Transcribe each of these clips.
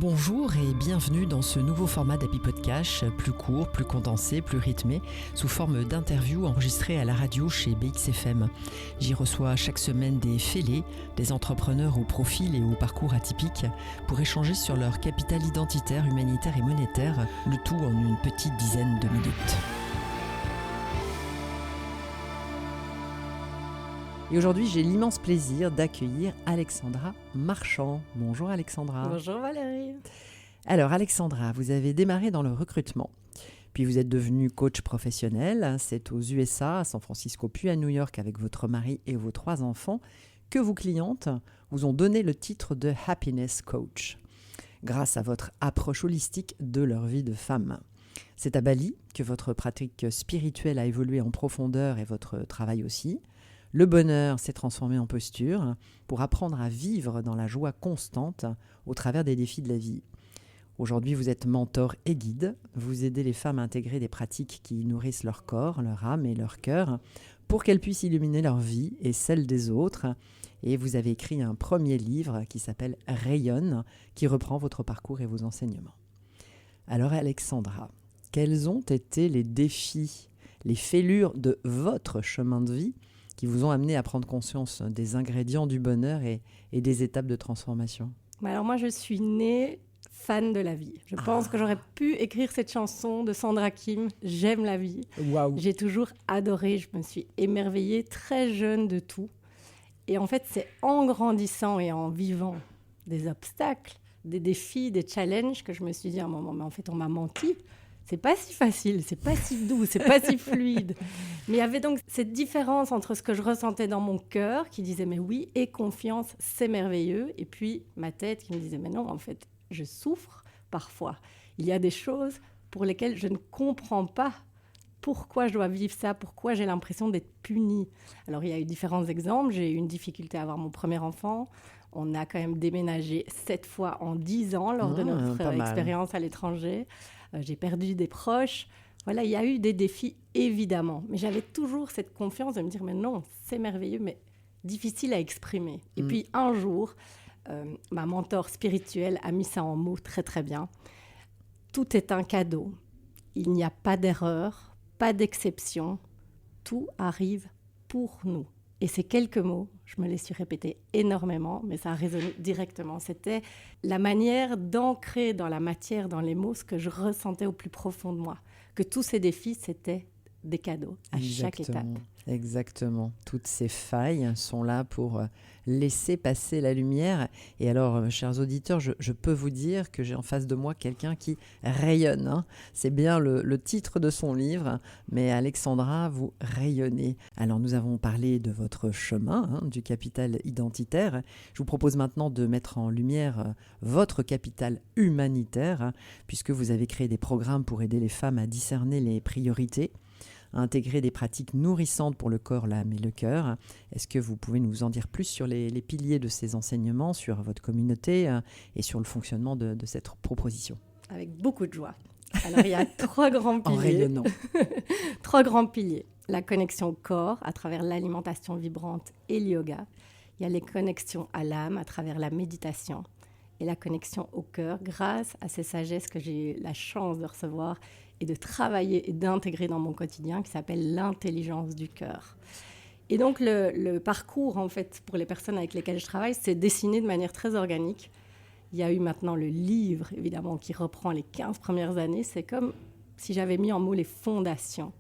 Bonjour et bienvenue dans ce nouveau format d'Happy Podcast, plus court, plus condensé, plus rythmé, sous forme d'interviews enregistrées à la radio chez BXFM. J'y reçois chaque semaine des fêlés, des entrepreneurs au profil et au parcours atypiques, pour échanger sur leur capital identitaire, humanitaire et monétaire, le tout en une petite dizaine de minutes. Et aujourd'hui, j'ai l'immense plaisir d'accueillir Alexandra Marchand. Bonjour Alexandra. Bonjour Valérie. Alors Alexandra, vous avez démarré dans le recrutement, puis vous êtes devenue coach professionnel. C'est aux USA, à San Francisco, puis à New York avec votre mari et vos 3 enfants que vos clientes vous ont donné le titre de Happiness Coach, grâce à votre approche holistique de leur vie de femme. C'est à Bali que votre pratique spirituelle a évolué en profondeur et votre travail aussi. Le bonheur s'est transformé en posture pour apprendre à vivre dans la joie constante au travers des défis de la vie. Aujourd'hui, vous êtes mentor et guide. Vous aidez les femmes à intégrer des pratiques qui nourrissent leur corps, leur âme et leur cœur pour qu'elles puissent illuminer leur vie et celle des autres. Et vous avez écrit un premier livre qui s'appelle « Rayonne » qui reprend votre parcours et vos enseignements. Alors Alexandra, quels ont été les défis, les fêlures de votre chemin de vie qui vous ont amené à prendre conscience des ingrédients du bonheur et des étapes de transformation? Alors moi, je suis née fan de la vie. Je pense que j'aurais pu écrire cette chanson de Sandra Kim, « J'aime la vie ». Waouh. J'ai toujours adoré, je me suis émerveillée très jeune de tout. Et en fait, c'est en grandissant et en vivant des obstacles, des défis, des challenges que je me suis dit à un moment, mais en fait, on m'a menti. C'est pas si facile, c'est pas si doux, c'est pas si fluide. Mais il y avait donc cette différence entre ce que je ressentais dans mon cœur, qui disait mais oui, et confiance, c'est merveilleux. Et puis ma tête qui me disait mais non, en fait, je souffre parfois. Il y a des choses pour lesquelles je ne comprends pas pourquoi je dois vivre ça, pourquoi j'ai l'impression d'être punie. Alors il y a eu différents exemples. J'ai eu une difficulté à avoir mon premier enfant. On a quand même déménagé 7 fois en 10 ans lors de notre expérience à l'étranger. J'ai perdu des proches. Voilà, il y a eu des défis, évidemment. Mais j'avais toujours cette confiance de me dire, mais non, c'est merveilleux, mais difficile à exprimer. Et puis un jour, ma mentor spirituelle a mis ça en mots très, très bien. Tout est un cadeau. Il n'y a pas d'erreur, pas d'exception. Tout arrive pour nous. Et ces quelques mots, je me les suis répétés énormément, mais ça a résonné directement. C'était la manière d'ancrer dans la matière, dans les mots, ce que je ressentais au plus profond de moi. Que tous ces défis, c'était des cadeaux à chaque étape. Exactement. Toutes ces failles sont là pour laisser passer la lumière. Et alors, chers auditeurs, je peux vous dire que j'ai en face de moi quelqu'un qui rayonne. Hein. C'est bien le titre de son livre, mais Alexandra, vous rayonnez. Alors, nous avons parlé de votre chemin, du capital identitaire. Je vous propose maintenant de mettre en lumière votre capital humanitaire, puisque vous avez créé des programmes pour aider les femmes à discerner les priorités, à intégrer des pratiques nourrissantes pour le corps, l'âme et le cœur. Est-ce que vous pouvez nous en dire plus sur les piliers de ces enseignements, sur votre communauté et sur le fonctionnement de cette proposition? Avec beaucoup de joie. Alors, il y a 3 grands piliers. En rayonnant. 3 grands piliers. La connexion au corps à travers l'alimentation vibrante et le yoga. Il y a les connexions à l'âme à travers la méditation. Et la connexion au cœur grâce à ces sagesses que j'ai eu la chance de recevoir et de travailler et d'intégrer dans mon quotidien, qui s'appelle l'intelligence du cœur. Et donc, le parcours, en fait, pour les personnes avec lesquelles je travaille, c'est dessiné de manière très organique. Il y a eu maintenant le livre, évidemment, qui reprend les 15 premières années. C'est comme si j'avais mis en mots les fondations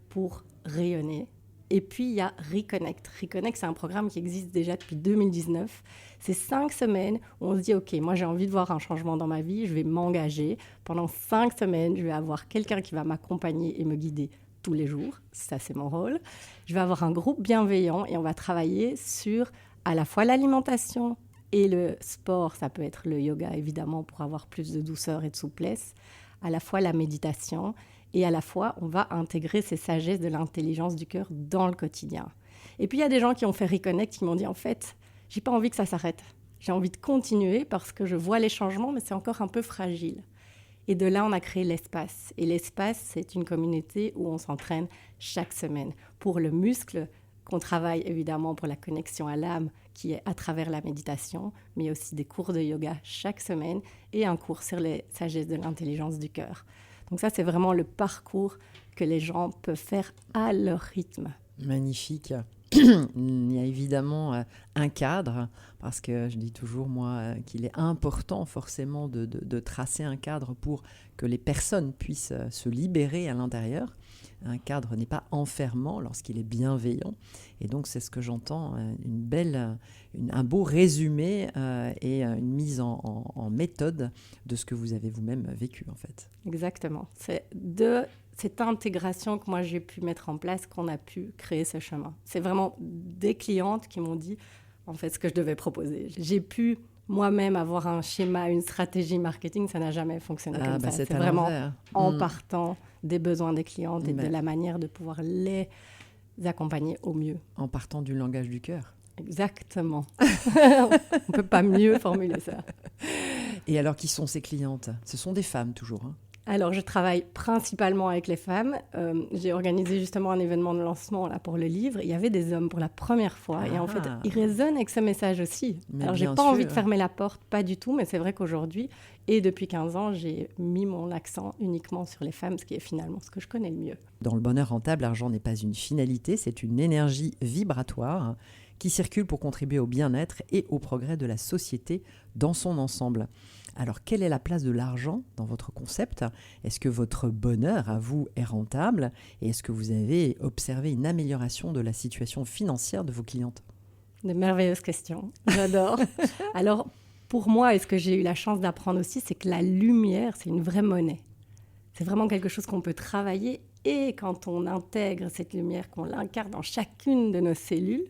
pour rayonner. Et puis, il y a Reconnect. Reconnect, c'est un programme qui existe déjà depuis 2019. C'est 5 semaines où on se dit, OK, moi, j'ai envie de voir un changement dans ma vie. Je vais m'engager. Pendant 5 semaines, je vais avoir quelqu'un qui va m'accompagner et me guider tous les jours. Ça, c'est mon rôle. Je vais avoir un groupe bienveillant et on va travailler sur à la fois l'alimentation et le sport. Ça peut être le yoga, évidemment, pour avoir plus de douceur et de souplesse. À la fois la méditation. Et à la fois, on va intégrer ces sagesses de l'intelligence du cœur dans le quotidien. Et puis, il y a des gens qui ont fait Reconnect, qui m'ont dit, en fait, j'ai pas envie que ça s'arrête. J'ai envie de continuer parce que je vois les changements, mais c'est encore un peu fragile. Et de là, on a créé l'espace. Et l'espace, c'est une communauté où on s'entraîne chaque semaine pour le muscle qu'on travaille évidemment pour la connexion à l'âme qui est à travers la méditation, mais aussi des cours de yoga chaque semaine et un cours sur les sagesses de l'intelligence du cœur. Donc ça, c'est vraiment le parcours que les gens peuvent faire à leur rythme. Magnifique. Il y a évidemment un cadre, parce que je dis toujours, moi, qu'il est important forcément de tracer un cadre pour que les personnes puissent se libérer à l'intérieur. Un cadre n'est pas enfermant lorsqu'il est bienveillant. Et donc, c'est ce que j'entends, un beau résumé et une mise en méthode de ce que vous avez vous-même vécu, en fait. Exactement. C'est de cette intégration que moi, j'ai pu mettre en place qu'on a pu créer ce chemin. C'est vraiment des clientes qui m'ont dit, en fait, ce que je devais proposer. J'ai pu moi-même avoir un schéma, une stratégie marketing, ça n'a jamais fonctionné comme ça. C'est vraiment en partant des besoins des clientes et de la manière de pouvoir les accompagner au mieux. En partant du langage du cœur. Exactement. On ne peut pas mieux formuler ça. Et alors, qui sont ces clientes ? Ce sont des femmes toujours, hein ? Alors, je travaille principalement avec les femmes. J'ai organisé justement un événement de lancement là, pour le livre. Il y avait des hommes pour la première fois. Et en fait, ils résonnent avec ce message aussi. Mais alors, je n'ai pas envie de fermer la porte, pas du tout. Mais c'est vrai qu'aujourd'hui, et depuis 15 ans, j'ai mis mon accent uniquement sur les femmes, ce qui est finalement ce que je connais le mieux. Dans le bonheur rentable, l'argent n'est pas une finalité, c'est une énergie vibratoire qui circule pour contribuer au bien-être et au progrès de la société dans son ensemble. Alors, quelle est la place de l'argent dans votre concept ? Est-ce que votre bonheur, à vous, est rentable ? Et est-ce que vous avez observé une amélioration de la situation financière de vos clientes ? De merveilleuses questions, j'adore. Alors, pour moi, et ce que j'ai eu la chance d'apprendre aussi, c'est que la lumière, c'est une vraie monnaie. C'est vraiment quelque chose qu'on peut travailler. Et quand on intègre cette lumière, qu'on l'incarne dans chacune de nos cellules,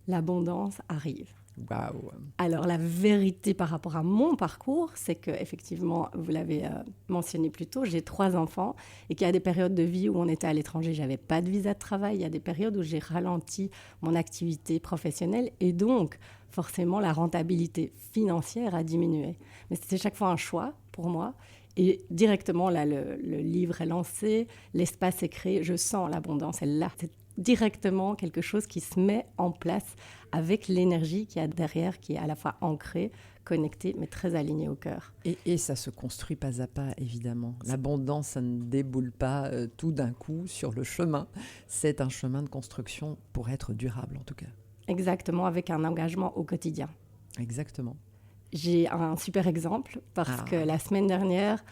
l'abondance arrive. Waouh. Alors, la vérité par rapport à mon parcours, c'est qu'effectivement, vous l'avez mentionné plus tôt, j'ai 3 enfants et qu'il y a des périodes de vie où on était à l'étranger, je n'avais pas de visa de travail. Il y a des périodes où j'ai ralenti mon activité professionnelle et donc, forcément, la rentabilité financière a diminué. Mais c'était chaque fois un choix pour moi. Et directement, là, le livre est lancé, l'espace est créé, je sens l'abondance, elle est là. C'est directement quelque chose qui se met en place avec l'énergie qu'il y a derrière, qui est à la fois ancrée, connectée, mais très alignée au cœur. Et ça se construit pas à pas, évidemment. L'abondance, ça ne déboule pas tout d'un coup sur le chemin. C'est un chemin de construction pour être durable, en tout cas. Exactement, avec un engagement au quotidien. Exactement. J'ai un super exemple, parce que la semaine dernière,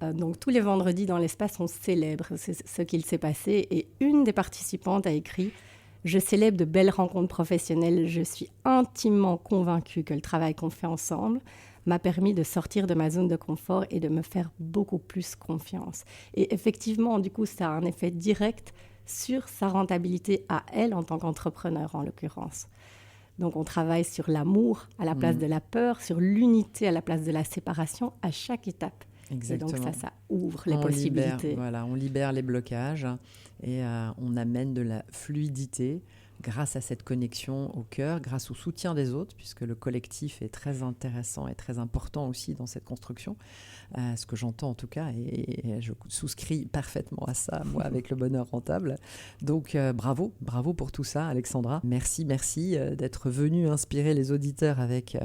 donc tous les vendredis dans l'espace, on célèbre ce qu'il s'est passé. Et une des participantes a écrit « Je célèbre de belles rencontres professionnelles. Je suis intimement convaincue que le travail qu'on fait ensemble m'a permis de sortir de ma zone de confort et de me faire beaucoup plus confiance. » Et effectivement, du coup, ça a un effet direct sur sa rentabilité à elle en tant qu'entrepreneur, en l'occurrence. Donc, on travaille sur l'amour à la place de la peur, sur l'unité à la place de la séparation à chaque étape. Exactement. Et donc, ça ouvre les possibilités. On libère les blocages et on amène de la fluidité grâce à cette connexion au cœur, grâce au soutien des autres, puisque le collectif est très intéressant et très important aussi dans cette construction. Ce que j'entends en tout cas, et je souscris parfaitement à ça, moi, avec le bonheur rentable. Donc bravo pour tout ça, Alexandra. Merci d'être venue inspirer les auditeurs avec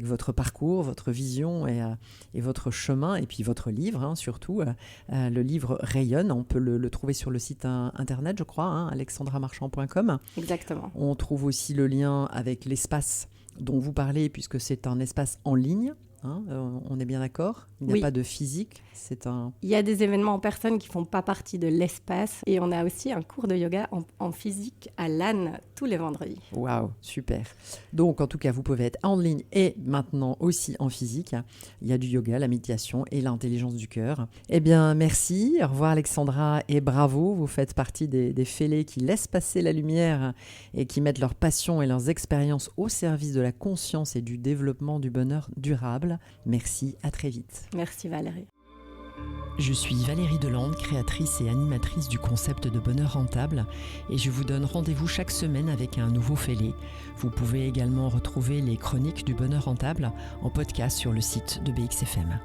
votre parcours, votre vision et votre chemin, et puis votre livre, surtout. Le livre rayonne, on peut le trouver sur le site internet, je crois, alexandramarchand.com. Exactement. On trouve aussi le lien avec l'espace dont vous parlez, puisque c'est un espace en ligne. On est bien d'accord ? Il n'y a pas de physique. Il y a des événements en personne qui ne font pas partie de l'espace. Et on a aussi un cours de yoga en physique à Lannes tous les vendredis. Waouh, super. Donc, en tout cas, vous pouvez être en ligne et maintenant aussi en physique. Il y a du yoga, la méditation et l'intelligence du cœur. Eh bien, merci. Au revoir, Alexandra, et bravo. Vous faites partie des fêlés qui laissent passer la lumière et qui mettent leur passion et leurs expériences au service de la conscience et du développement du bonheur durable. Merci, à très vite. Merci Valérie. Je suis Valérie Delande, créatrice et animatrice du concept de bonheur rentable, et je vous donne rendez-vous chaque semaine avec un nouveau fêlé. Vous pouvez également retrouver les chroniques du bonheur rentable en podcast sur le site de BXFM.